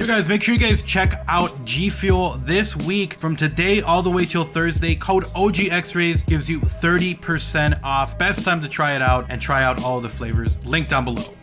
You guys, make sure you guys check out G Fuel this week. From today all the way till Thursday, code OGXRAYZ gives you 30% off. Best time to try it out and try out all the flavors. Link down below.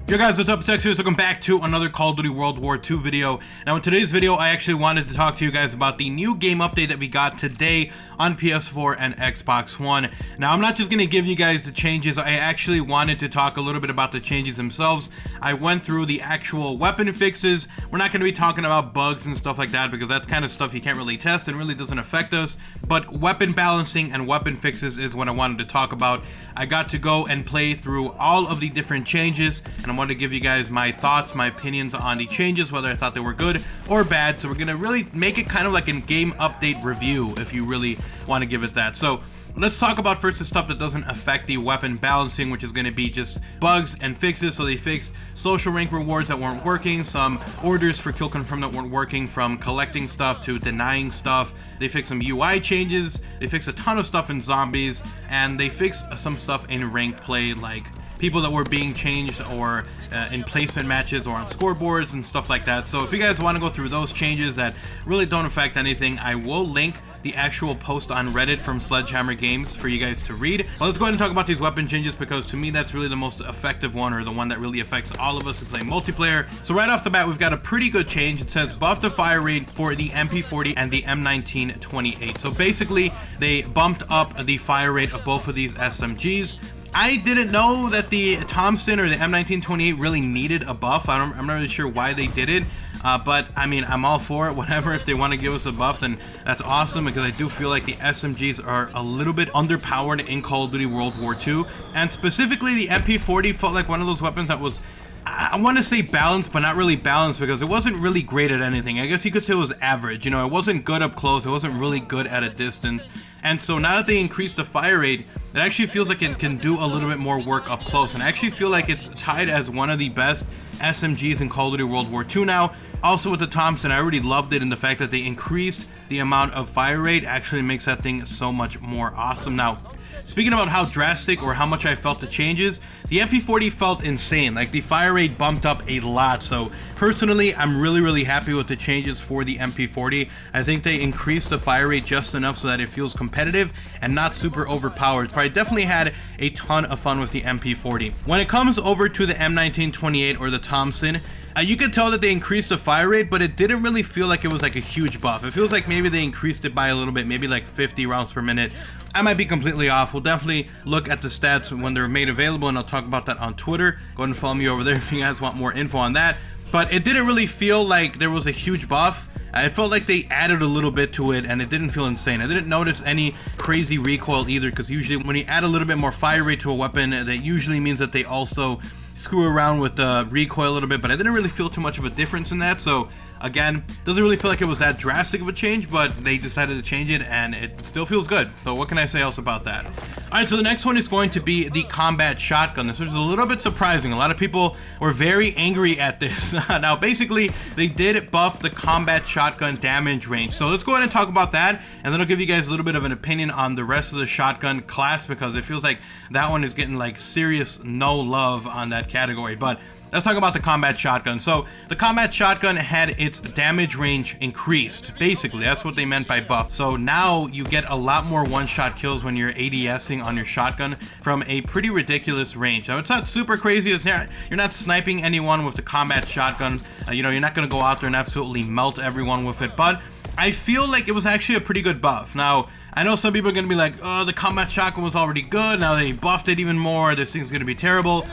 Yo guys, what's up? It's XRAYZ. Welcome back to another Call of Duty World War II video. Now in today's video, I actually wanted to talk to you guys about the new game update that we got today on PS4 and Xbox One. Now I'm not just going to give you guys the changes, I actually wanted to talk a little bit about the changes themselves. I went through the actual weapon fixes. We're not going to be talking about bugs and stuff like that because that's kind of stuff you can't really test and really doesn't affect us. But weapon balancing and weapon fixes is what I wanted to talk about. I got to go and play through all of the different changes, and I wanted to give you guys my thoughts, my opinions on the changes, whether I thought they were good or bad. So we're gonna really make it kind of like a game update review if you really want to give it that. So let's talk about first the stuff that doesn't affect the weapon balancing, which is going to be just bugs and fixes. So they fixed social rank rewards that weren't working, some orders for kill confirm that weren't working, from collecting stuff to denying stuff. They fixed some UI changes, they fixed a ton of stuff in zombies, and they fixed some stuff in ranked play, like people that were being changed or in placement matches or on scoreboards and stuff like that. So if you guys want to go through those changes that really don't affect anything, I will link the actual post on Reddit from Sledgehammer Games for you guys to read. But let's go ahead and talk about these weapon changes, because to me that's really the most effective one, or the one that really affects all of us who play multiplayer. So right off the bat, we've got a pretty good change. It says buff the fire rate for the MP40 and the M1928. So basically they bumped up the fire rate of both of these SMGs. I didn't know that the Thompson or the M1928 really needed a buff. I'm not really sure why they did it, but I mean, I'm all for it. Whatever, if they want to give us a buff, then that's awesome, because I do feel like the SMGs are a little bit underpowered in Call of Duty World War II, and specifically the MP40 felt like one of those weapons that was, I want to say balanced, but not really balanced, because it wasn't really great at anything. I guess you could say it was average. You know, it wasn't good up close, it wasn't really good at a distance. And so now that they increased the fire rate, it actually feels like it can do a little bit more work up close. And I actually feel like it's tied as one of the best SMGs in Call of Duty World War II now. Also with the Thompson, I already loved it, and the fact that they increased the amount of fire rate actually makes that thing so much more awesome. Now, speaking about how drastic or how much I felt the changes, the MP40 felt insane. Like, the fire rate bumped up a lot. So personally, I'm really happy with the changes for the MP40. I think they increased the fire rate just enough so that it feels competitive and not super overpowered. So I definitely had a ton of fun with the MP40. When it comes over to the M1928 or the Thompson, you could tell that they increased the fire rate, but it didn't really feel like it was like a huge buff. It feels like maybe they increased it by a little bit, maybe like 50 rounds per minute. I might be completely off. We'll definitely look at the stats when they're made available, and I'll talk about that on Twitter. Go ahead and follow me over there if you guys want more info on that. But it didn't really feel like there was a huge buff. It felt like they added a little bit to it, and it didn't feel insane. I didn't notice any crazy recoil either, because usually when you add a little bit more fire rate to a weapon, that usually means that they also screw around with the recoil a little bit, but I didn't really feel too much of a difference in that. So again, doesn't really feel like it was that drastic of a change, but they decided to change it, and it still feels good. So what can I say else about that? Alright, so the next one is going to be the combat shotgun. This was a little bit surprising. A lot of people were very angry at this. Now basically, they did buff the combat shotgun damage range. So let's go ahead and talk about that, and then I'll give you guys a little bit of an opinion on the rest of the shotgun class, because it feels like that one is getting like serious no love on that category. But let's talk about the combat shotgun. So the combat shotgun had its damage range increased. Basically, that's what they meant by buff. So now you get a lot more one-shot kills when you're ADSing on your shotgun from a pretty ridiculous range. Now, it's not super crazy. You're not sniping anyone with the combat shotgun. You know, you're not going to go out there and absolutely melt everyone with it. But I feel like it was actually a pretty good buff. Now, I know some people are going to be like, oh, the combat shotgun was already good. Now they buffed it even more. This thing's going to be terrible.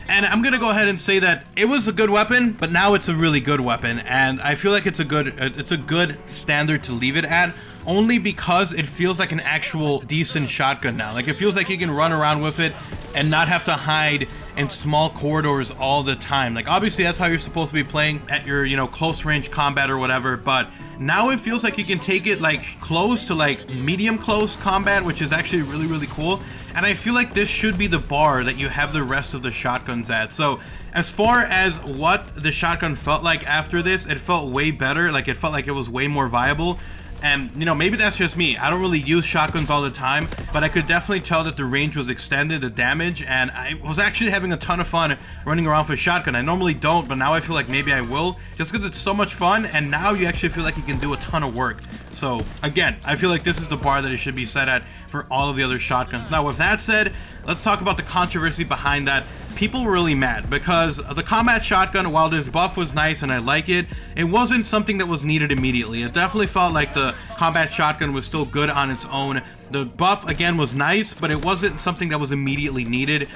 And I'm going to go ahead and say that it was a good weapon, but now it's a really good weapon. And I feel like it's a good standard to leave it at, only because it feels like an actual decent shotgun now. Like, it feels like you can run around with it and not have to hide in small corridors all the time. Like, obviously that's how you're supposed to be playing at your, you know, close range combat or whatever, but now it feels like you can take it like close to like medium close combat, which is actually really cool. And I feel like this should be the bar that you have the rest of the shotguns at. So as far as what the shotgun felt like after this, it felt way better. Like, it felt like it was way more viable. And, you know, maybe that's just me. I don't really use shotguns all the time, but I could definitely tell that the range was extended, the damage, and I was actually having a ton of fun running around with a shotgun. I normally don't, but now I feel like maybe I will, just because it's so much fun, and now you actually feel like you can do a ton of work. So, again, I feel like this is the bar that it should be set at for all of the other shotguns. Now, with that said, let's talk about the controversy behind that. People were really mad because the combat shotgun, while this buff was nice and I like it, it wasn't something that was needed immediately. It definitely felt like the combat shotgun was still good on its own. The buff, again, was nice, but it wasn't something that was immediately needed.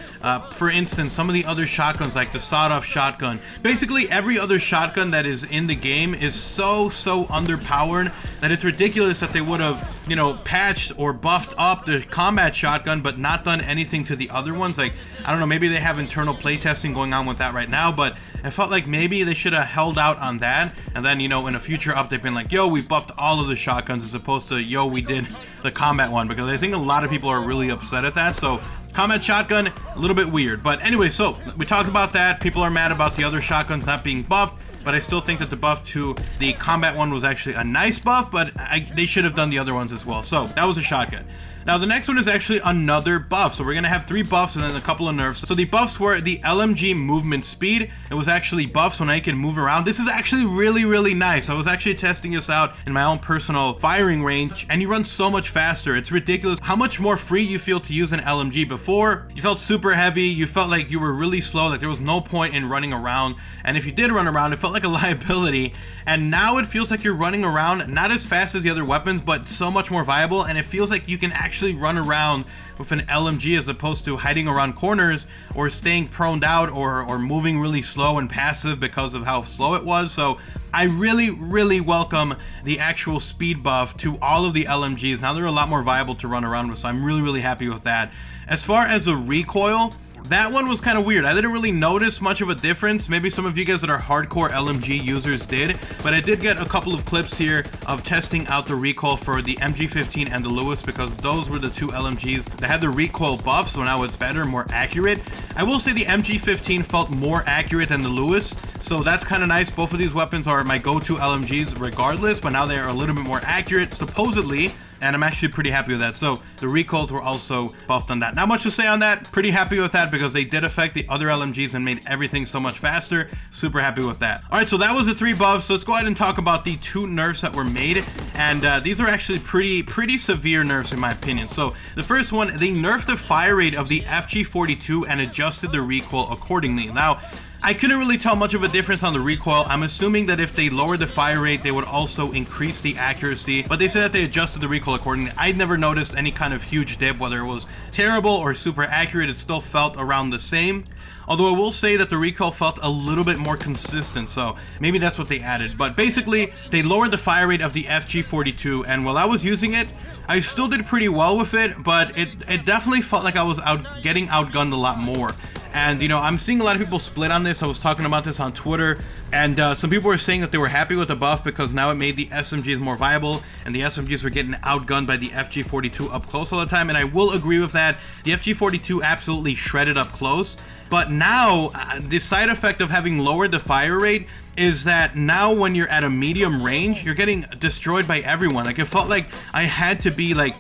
For instance, some of the other shotguns, like the sawed-off shotgun, basically every other shotgun that is in the game is so underpowered that it's ridiculous that they would have, you know, patched or buffed up the combat shotgun, but not done anything to the other ones. Like, I don't know, maybe they have internal playtesting going on with that right now, but I felt like maybe they should have held out on that, and then, you know, in a future update been like, yo, we buffed all of the shotguns, as opposed to, yo, we did the combat one, because I think a lot of people are really upset at that. So combat shotgun, a little bit weird. But anyway, so we talked about that. People are mad about the other shotguns not being buffed, but I still think that the buff to the combat one was actually a nice buff, but they should have done the other ones as well. So that was a shotgun. Now the next one is actually another buff. So we're gonna have 3 buffs and then a couple of nerfs. So the buffs were the LMG movement speed. It was actually buffs when I can move around. This is actually really nice. I was actually testing this out in my own personal firing range, and you run so much faster. It's ridiculous how much more free you feel to use an LMG. Before, you felt super heavy, you felt like you were really slow, like there was no point in running around, and if you did run around, it felt like a liability. And now it feels like you're running around not as fast as the other weapons, but so much more viable, and it feels like you can actually run around with an LMG as opposed to hiding around corners or staying proned out or moving really slow and passive because of how slow it was. So I really welcome the actual speed buff to all of the LMGs. Now they're a lot more viable to run around with, so I'm really happy with that. As far as the recoil, that one was kind of weird. I didn't really notice much of a difference. Maybe some of you guys that are hardcore LMG users did, but I did get a couple of clips here of testing out the recoil for the MG15 and the Lewis, because those were the 2 LMGs that had the recoil buff, so now it's better, more accurate. I will say the MG15 felt more accurate than the Lewis, so that's kind of nice. Both of these weapons are my go-to LMGs regardless, but now they are a little bit more accurate, supposedly, and I'm actually pretty happy with that. So the recoils were also buffed on that. Not much to say on that. Pretty happy with that because they did affect the other LMGs and made everything so much faster. Super happy with that. All right, so that was the 3 buffs. So let's go ahead and talk about the 2 nerfs that were made. And these are actually pretty severe nerfs in my opinion. So the first one, they nerfed the fire rate of the FG42 and adjusted the recoil accordingly. Now, I couldn't really tell much of a difference on the recoil. I'm assuming that if they lowered the fire rate, they would also increase the accuracy, but they said that they adjusted the recoil accordingly. I never noticed any kind of huge dip, whether it was terrible or super accurate. It still felt around the same. Although I will say that the recoil felt a little bit more consistent, so maybe that's what they added. But basically, they lowered the fire rate of the FG42, and while I was using it, I still did pretty well with it, but it definitely felt like I was getting outgunned a lot more. And, you know, I'm seeing a lot of people split on this. I was talking about this on Twitter, and some people were saying that they were happy with the buff because now it made the SMGs more viable, and the SMGs were getting outgunned by the FG42 up close all the time, and I will agree with that. The FG42 absolutely shredded up close, but now the side effect of having lowered the fire rate is that now when you're at a medium range, you're getting destroyed by everyone. Like, it felt like I had to be like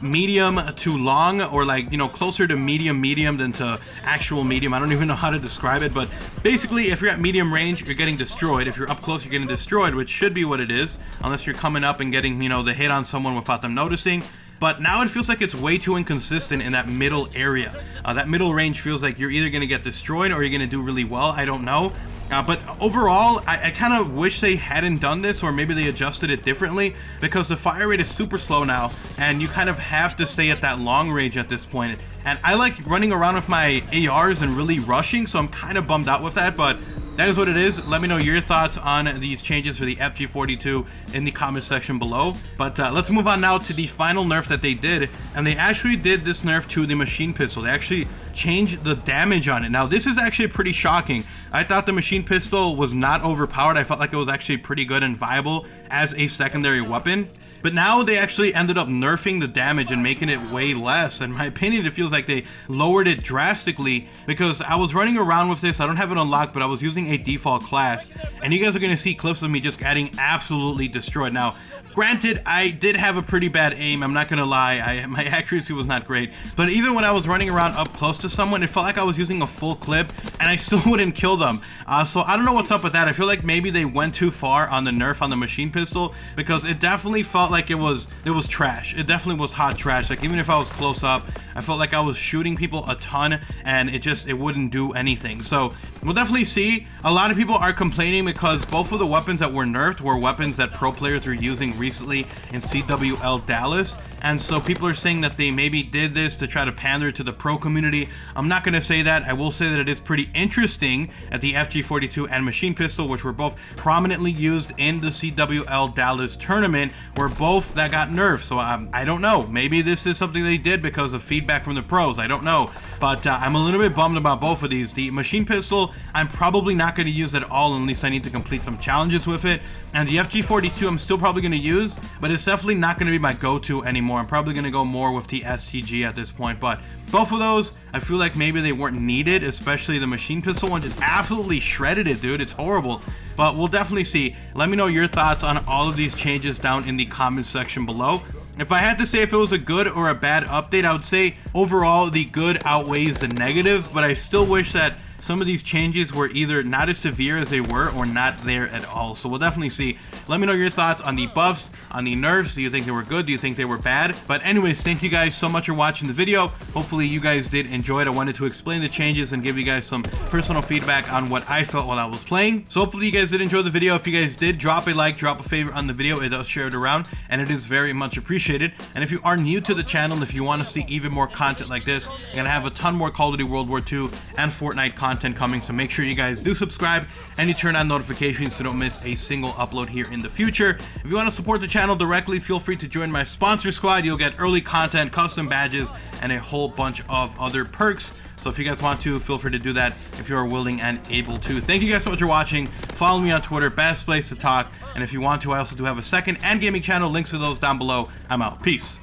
medium to long, or like, you know, closer to medium than to actual medium. I don't even know how to describe it, but basically if you're at medium range, you're getting destroyed. If you're up close, you're getting destroyed, which should be what it is, unless you're coming up and getting, you know, the hit on someone without them noticing. But now it feels like it's way too inconsistent in that middle area. That middle range feels like you're either going to get destroyed or you're going to do really well. I don't know. But overall, I kind of wish they hadn't done this, or maybe they adjusted it differently, because the fire rate is super slow now, and you kind of have to stay at that long range at this point. And I like running around with my ARs and really rushing, so I'm kind of bummed out with that, but that is what it is. Let me know your thoughts on these changes for the FG42 in the comment section below. But let's move on now to the final nerf that they did. And they actually did this nerf to the machine pistol. They actually changed the damage on it. Now, this is actually pretty shocking. I thought the machine pistol was not overpowered. I felt like it was actually pretty good and viable as a secondary weapon. But now they actually ended up nerfing the damage and making it way less. In my opinion, it feels like they lowered it drastically, because I was running around with this. I don't have it unlocked, but I was using a default class, and you guys are going to see clips of me just getting absolutely destroyed. Now, granted, I did have a pretty bad aim, I'm not gonna lie, my accuracy was not great, but even when I was running around up close to someone, it felt like I was using a full clip, and I still wouldn't kill them. So I don't know what's up with that. I feel like maybe they went too far on the nerf on the machine pistol, because it definitely felt like it was trash. It definitely was hot trash. Like, even if I was close up, I felt like I was shooting people a ton, and it wouldn't do anything. So we'll definitely see. A lot of people are complaining because both of the weapons that were nerfed were weapons that pro players were using recently in CWL Dallas, and so people are saying that they maybe did this to try to pander to the pro community. I'm not going to say that. I will say that it is pretty interesting at the FG42 and machine pistol, which were both prominently used in the CWL Dallas tournament, were both that got nerfed. So I don't know, maybe this is something they did because of feedback from the pros, I don't know, but I'm a little bit bummed about both of these. The machine pistol I'm probably not going to use at all unless I need to complete some challenges with it, and the FG42 I'm still probably going to use, but it's definitely not going to be my go-to anymore. I'm probably going to go more with the STG at this point. But both of those, I feel like maybe they weren't needed, especially the machine pistol one just absolutely shredded it, dude. It's horrible. But we'll definitely see. Let me know your thoughts on all of these changes down in the comments section below. If I had to say if it was a good or a bad update, I would say overall the good outweighs the negative, but I still wish that some of these changes were either not as severe as they were or not there at all. So we'll definitely see. Let me know your thoughts on the buffs, on the nerfs. Do you think they were good? Do you think they were bad? But anyways, thank you guys so much for watching the video. Hopefully you guys did enjoy it. I wanted to explain the changes and give you guys some personal feedback on what I felt while I was playing. So hopefully you guys did enjoy the video. If you guys did, drop a like, drop a favorite on the video. It does share it around, and it is very much appreciated. And if you are new to the channel, if you want to see even more content like this, I'm gonna have a ton more Call of Duty World War II and Fortnite content coming, so make sure you guys do subscribe and you turn on notifications so you don't miss a single upload here in the future. If you want to support the channel directly, feel free to join my sponsor squad. You'll get early content, custom badges, and a whole bunch of other perks. So if you guys want to, feel free to do that if you are willing and able to. Thank you guys so much for watching. Follow me on Twitter, best place to talk. And if you want to, I also do have a second and gaming channel. Links to those down below. I'm out. Peace.